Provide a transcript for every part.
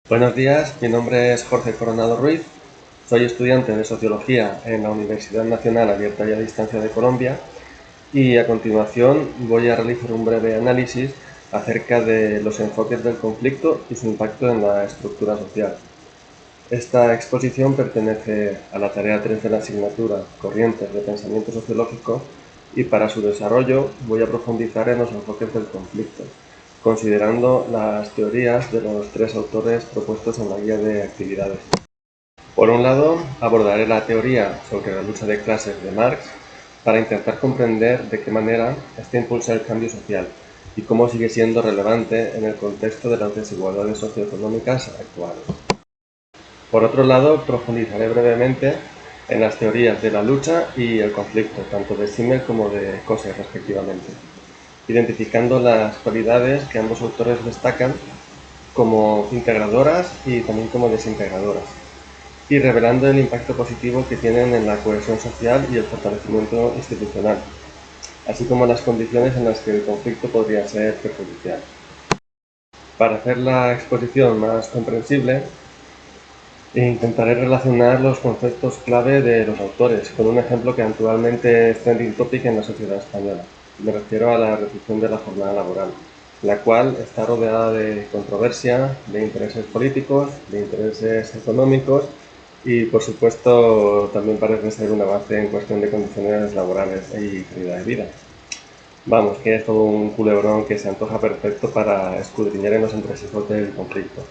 Buenos días, mi nombre es Jorge Coronado Ruiz, soy estudiante de Sociología en la Universidad Nacional Abierta y a Distancia de Colombia y a continuación voy a realizar un breve análisis acerca de los enfoques del conflicto y su impacto en la estructura social. Esta exposición pertenece a la tarea 3 de la asignatura Corrientes de Pensamiento Sociológico y para su desarrollo voy a profundizar en los enfoques del conflicto, considerando las teorías de los tres autores propuestos en la guía de actividades. Por un lado, abordaré la teoría sobre la lucha de clases de Marx para intentar comprender de qué manera ésta impulsa el cambio social y cómo sigue siendo relevante en el contexto de las desigualdades socioeconómicas actuales. Por otro lado, profundizaré brevemente en las teorías de la lucha y el conflicto, tanto de Simmel como de Coase, respectivamente, identificando las cualidades que ambos autores destacan como integradoras y también como desintegradoras, y revelando el impacto positivo que tienen en la cohesión social y el fortalecimiento institucional, así como las condiciones en las que el conflicto podría ser perjudicial. Para hacer la exposición más comprensible, intentaré relacionar los conceptos clave de los autores con un ejemplo que actualmente es trending topic en la sociedad española. Me refiero a la reducción de la jornada laboral, la cual está rodeada de controversia, de intereses políticos, de intereses económicos y, por supuesto, también parece ser un avance en cuestión de condiciones laborales y calidad de vida. Vamos, que es todo un culebrón que se antoja perfecto para escudriñar en los entresijos del conflicto.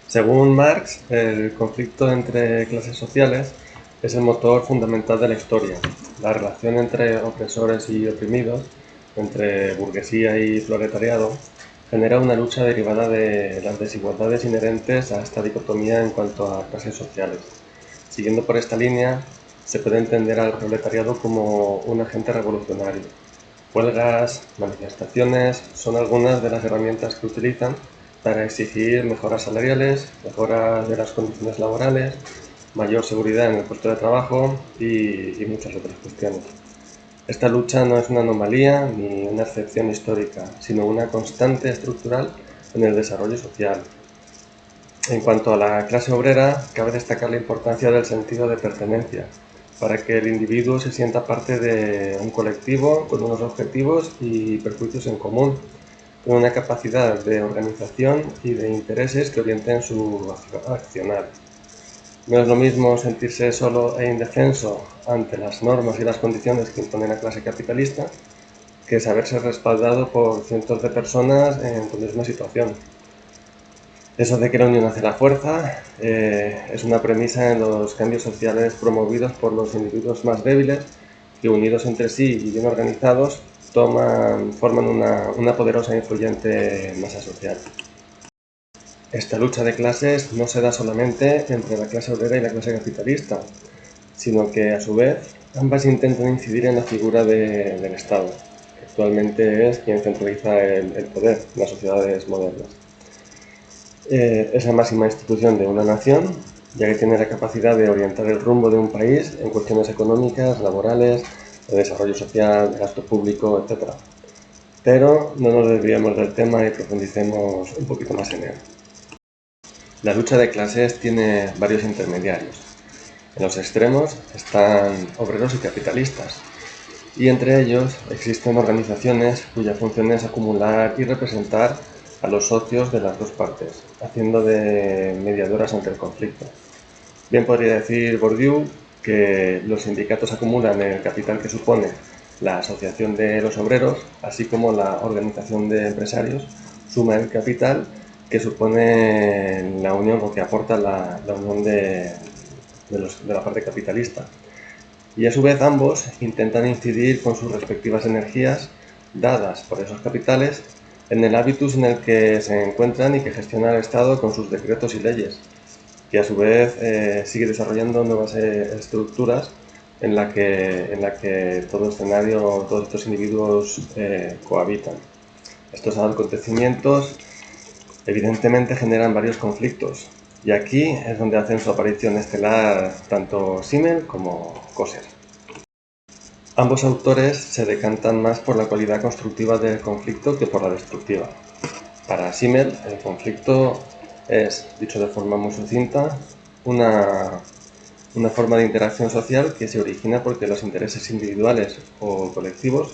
Según Marx, el conflicto entre clases sociales es el motor fundamental de la historia. La relación entre opresores y oprimidos, entre burguesía y proletariado, genera una lucha derivada de las desigualdades inherentes a esta dicotomía en cuanto a clases sociales. Siguiendo por esta línea, se puede entender al proletariado como un agente revolucionario. Huelgas, manifestaciones son algunas de las herramientas que utilizan para exigir mejoras salariales, mejoras de las condiciones laborales, mayor seguridad en el puesto de trabajo y muchas otras cuestiones. Esta lucha no es una anomalía ni una excepción histórica, sino una constante estructural en el desarrollo social. En cuanto a la clase obrera, cabe destacar la importancia del sentido de pertenencia, para que el individuo se sienta parte de un colectivo con unos objetivos y perjuicios en común, con una capacidad de organización y de intereses que orienten su accionar. No es lo mismo sentirse solo e indefenso ante las normas y las condiciones que impone la clase capitalista que saberse respaldado por cientos de personas en tu misma situación. Eso de que la unión hace la fuerza es una premisa en los cambios sociales promovidos por los individuos más débiles que, unidos entre sí y bien organizados, forman una poderosa e influyente masa social. Esta lucha de clases no se da solamente entre la clase obrera y la clase capitalista, sino que, a su vez, ambas intentan incidir en la figura del Estado, que actualmente es quien centraliza el poder en las sociedades modernas. Es la máxima institución de una nación, ya que tiene la capacidad de orientar el rumbo de un país en cuestiones económicas, laborales, de desarrollo social, de gasto público, etc. Pero no nos desviemos del tema y profundicemos un poquito más en él. La lucha de clases tiene varios intermediarios. En los extremos están obreros y capitalistas, y entre ellos existen organizaciones cuya función es acumular y representar a los socios de las dos partes, haciendo de mediadoras ante el conflicto. Bien podría decir Bourdieu que los sindicatos acumulan el capital que supone la asociación de los obreros, así como la organización de empresarios suma el capital que supone la unión o que aporta la unión de la parte capitalista. Y a su vez ambos intentan incidir con sus respectivas energías dadas por esos capitales en el hábitus en el que se encuentran y que gestiona el Estado con sus decretos y leyes, que a su vez sigue desarrollando nuevas estructuras en la que todo escenario, todos estos individuos cohabitan. Estos acontecimientos evidentemente generan varios conflictos, y aquí es donde hacen su aparición estelar tanto Simmel como Coase. Ambos autores se decantan más por la cualidad constructiva del conflicto que por la destructiva. Para Simmel, el conflicto Es, dicho de forma muy sucinta, una forma de interacción social que se origina porque los intereses individuales o colectivos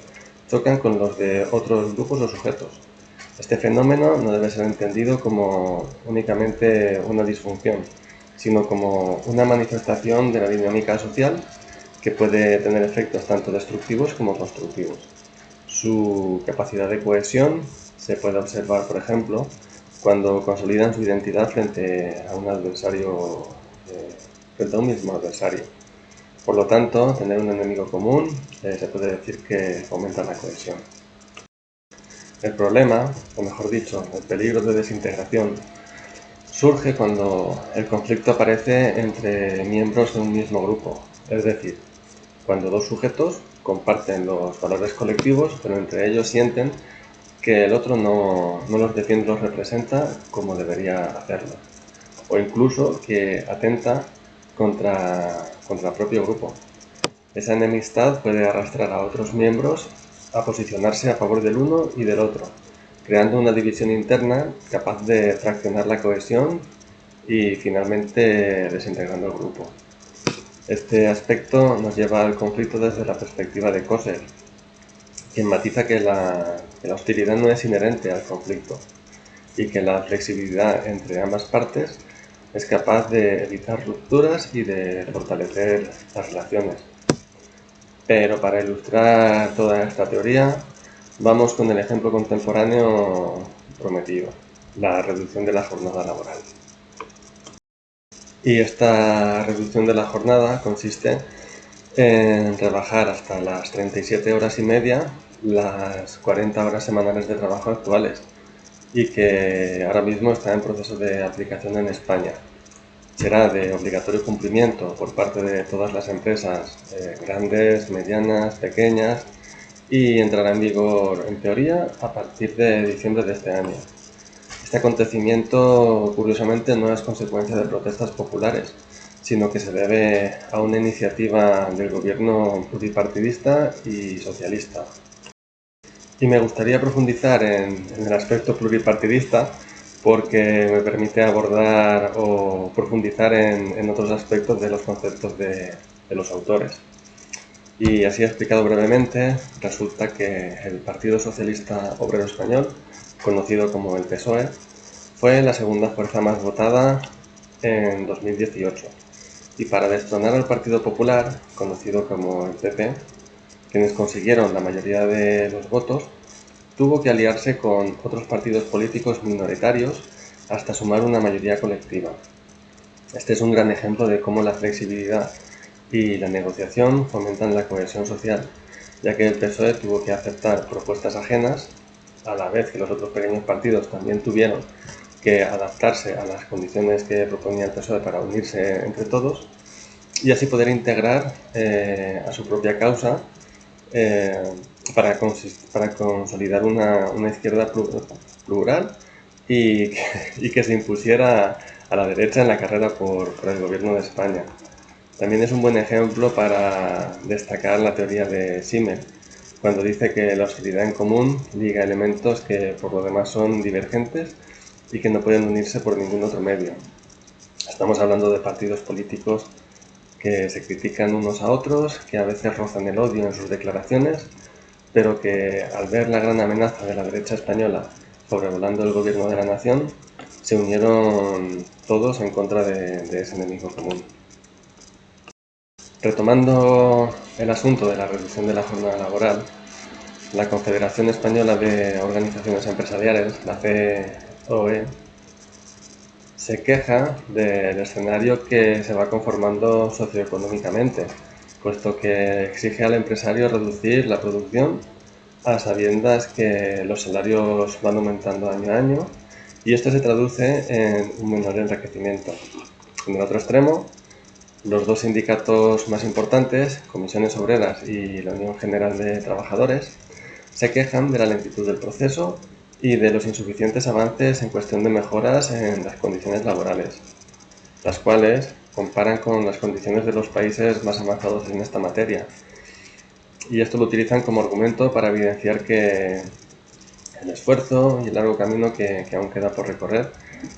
chocan con los de otros grupos o sujetos. Este fenómeno no debe ser entendido como únicamente una disfunción, sino como una manifestación de la dinámica social que puede tener efectos tanto destructivos como constructivos. Su capacidad de cohesión se puede observar, por ejemplo, cuando consolidan su identidad frente a un adversario, frente a un mismo adversario. Por lo tanto, tener un enemigo común se puede decir que fomenta la cohesión. El problema, o mejor dicho, el peligro de desintegración, surge cuando el conflicto aparece entre miembros de un mismo grupo, es decir, cuando dos sujetos comparten los valores colectivos, pero entre ellos sienten que el otro no los defiende o los representa como debería hacerlo, o incluso que atenta contra el propio grupo. Esa enemistad puede arrastrar a otros miembros a posicionarse a favor del uno y del otro, creando una división interna capaz de fraccionar la cohesión y finalmente desintegrando el grupo. Este aspecto nos lleva al conflicto desde la perspectiva de Coser, quien matiza que la hostilidad no es inherente al conflicto y que la flexibilidad entre ambas partes es capaz de evitar rupturas y de fortalecer las relaciones. Pero para ilustrar toda esta teoría, vamos con el ejemplo contemporáneo prometido, la reducción de la jornada laboral. Y esta reducción de la jornada consiste en rebajar hasta las 37 horas y media las 40 horas semanales de trabajo actuales y que ahora mismo está en proceso de aplicación en España. Será de obligatorio cumplimiento por parte de todas las empresas, grandes, medianas, pequeñas, y entrará en vigor, en teoría, a partir de diciembre de este año. Este acontecimiento, curiosamente, no es consecuencia de protestas populares, sino que se debe a una iniciativa del gobierno pluripartidista y socialista. Y me gustaría profundizar en el aspecto pluripartidista porque me permite abordar o profundizar en otros aspectos de los conceptos de los autores. Y así explicado brevemente, resulta que el Partido Socialista Obrero Español, conocido como el PSOE, fue la segunda fuerza más votada en 2018. Y para destronar al Partido Popular, conocido como el PP, quienes consiguieron la mayoría de los votos, tuvo que aliarse con otros partidos políticos minoritarios hasta sumar una mayoría colectiva. Este es un gran ejemplo de cómo la flexibilidad y la negociación fomentan la cohesión social, ya que el PSOE tuvo que aceptar propuestas ajenas, a la vez que los otros pequeños partidos también tuvieron que adaptarse a las condiciones que proponía el PSOE para unirse entre todos y así poder integrar a su propia causa para consolidar una izquierda plural y que se impusiera a la derecha en la carrera por el gobierno de España. También es un buen ejemplo para destacar la teoría de Simmel, cuando dice que la hostilidad en común liga elementos que por lo demás son divergentes y que no pueden unirse por ningún otro medio. Estamos hablando de partidos políticos que se critican unos a otros, que a veces rozan el odio en sus declaraciones, pero que al ver la gran amenaza de la derecha española sobrevolando el gobierno de la nación, se unieron todos en contra de ese enemigo común. Retomando el asunto de la reducción de la jornada laboral, la Confederación Española de Organizaciones Empresariales, la COE, se queja del escenario que se va conformando socioeconómicamente, puesto que exige al empresario reducir la producción a sabiendas que los salarios van aumentando año a año y esto se traduce en un menor enriquecimiento. En el otro extremo, los dos sindicatos más importantes, Comisiones Obreras y la Unión General de Trabajadores, se quejan de la lentitud del proceso y de los insuficientes avances en cuestión de mejoras en las condiciones laborales, las cuales comparan con las condiciones de los países más avanzados en esta materia. Y esto lo utilizan como argumento para evidenciar que el esfuerzo y el largo camino que aún queda por recorrer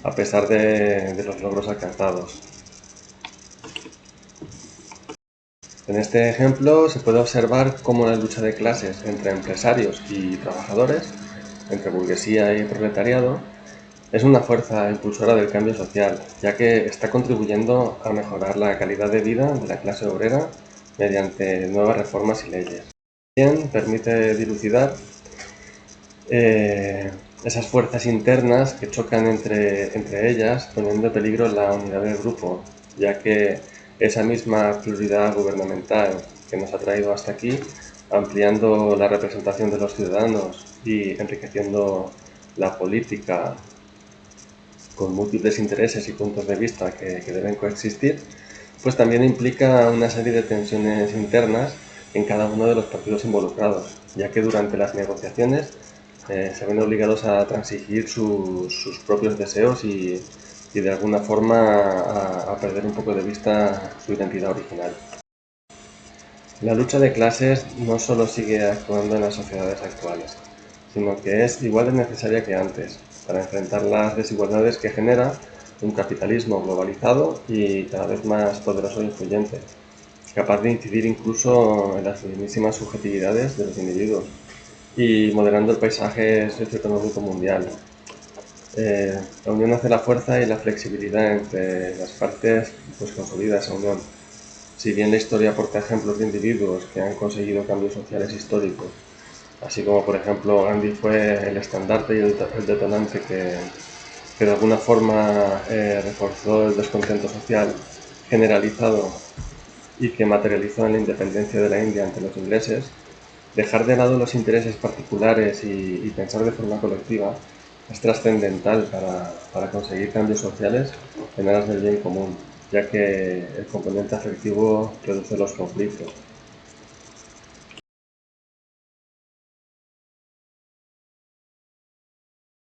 a pesar de los logros alcanzados. En este ejemplo se puede observar cómo la lucha de clases entre empresarios y trabajadores, entre burguesía y proletariado, es una fuerza impulsora del cambio social, ya que está contribuyendo a mejorar la calidad de vida de la clase obrera mediante nuevas reformas y leyes. También permite dilucidar esas fuerzas internas que chocan entre ellas, poniendo en peligro la unidad del grupo, ya que esa misma pluralidad gubernamental que nos ha traído hasta aquí, ampliando la representación de los ciudadanos y enriqueciendo la política con múltiples intereses y puntos de vista que deben coexistir, pues también implica una serie de tensiones internas en cada uno de los partidos involucrados, ya que durante las negociaciones se ven obligados a transigir sus propios deseos y de alguna forma a perder un poco de vista su identidad original. La lucha de clases no solo sigue actuando en las sociedades actuales, sino que es igual de necesaria que antes para enfrentar las desigualdades que genera un capitalismo globalizado y cada vez más poderoso e influyente, capaz de incidir incluso en las mismísimas subjetividades de los individuos y moderando el paisaje socioeconómico mundial. La unión hace la fuerza y la flexibilidad entre las partes pues consolida esa unión. Si bien la historia aporta ejemplos de individuos que han conseguido cambios sociales históricos, así como por ejemplo Gandhi fue el estandarte y el detonante que de alguna forma reforzó el descontento social generalizado y que materializó en la independencia de la India ante los ingleses, dejar de lado los intereses particulares y pensar de forma colectiva es trascendental para conseguir cambios sociales en aras del bien común, ya que el componente afectivo reduce los conflictos.